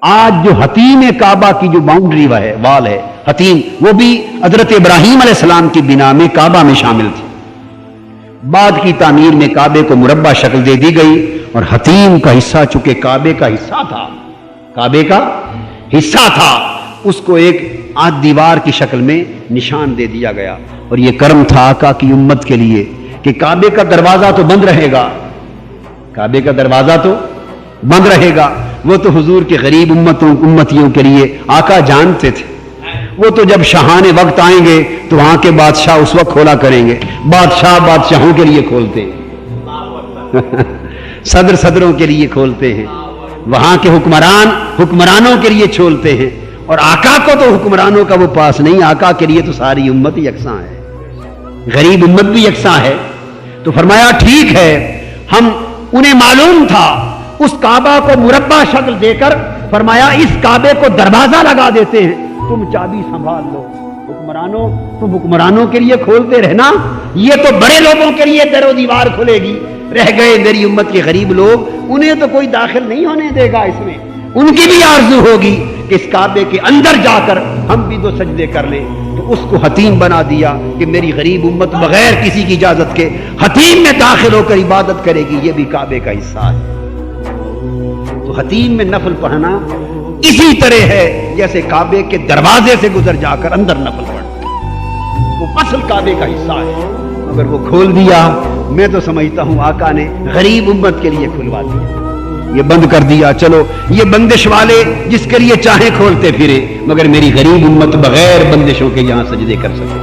آج جو حتیم کعبہ کی جو باؤنڈری وال ہے حتیم، وہ بھی حضرت ابراہیم علیہ السلام کی بنا میں کعبہ میں شامل تھی. بعد کی تعمیر میں کعبے کو مربع شکل دے دی گئی اور حتیم کا حصہ چونکہ کعبے کا حصہ تھا، کعبے کا حصہ تھا، اس کو ایک آدھ دیوار کی شکل میں نشان دے دیا گیا. اور یہ کرم تھا آقا کی امت کے لیے کہ کعبے کا دروازہ تو بند رہے گا، کعبے کا دروازہ تو بند رہے گا. وہ تو حضور کے غریب امتیوں کے لیے آقا جانتے تھے. وہ تو جب شاہان وقت آئیں گے تو وہاں کے بادشاہ اس وقت کھولا کریں گے. بادشاہ بادشاہوں کے لیے کھولتے ہیں صدروں کے لیے کھولتے ہیں، وہاں کے حکمرانوں کے لیے چھولتے ہیں. اور آقا کو تو حکمرانوں کا وہ پاس نہیں، آقا کے لیے تو ساری امت یکساں ہے، غریب امت بھی یکساں ہے. تو فرمایا ٹھیک ہے، ہم انہیں معلوم تھا اس کعبہ کو مربع شکل دے کر فرمایا اس کعبے کو دروازہ لگا دیتے ہیں، تم چابی سنبھال لو. حکمرانوں، تم حکمرانوں کے لیے کھولتے رہنا، یہ تو بڑے لوگوں کے لیے در و دیوار کھلے گی. رہ گئے میری امت کے غریب لوگ، انہیں تو کوئی داخل نہیں ہونے دے گا اس میں. ان کی بھی آرزو ہوگی کہ اس کعبے کے اندر جا کر ہم بھی دو سجدے کر لیں. تو اس کو حتیم بنا دیا کہ میری غریب امت بغیر کسی کی اجازت کے حتیم میں داخل ہو کر عبادت کرے گی، یہ بھی کعبے کا حصہ ہے. تو حتیم میں نفل پڑھنا اسی طرح ہے جیسے کعبے کے دروازے سے گزر جا کر اندر نفل پڑھنا. وہ اصل کعبے کا حصہ ہے، مگر وہ کھول دیا. میں تو سمجھتا ہوں آقا نے غریب امت کے لیے کھلوا دیا، یہ بند کر دیا. چلو یہ بندش والے جس کے لیے چاہیں کھولتے پھرے، مگر میری غریب امت بغیر بندشوں کے یہاں سجدے کر سکے.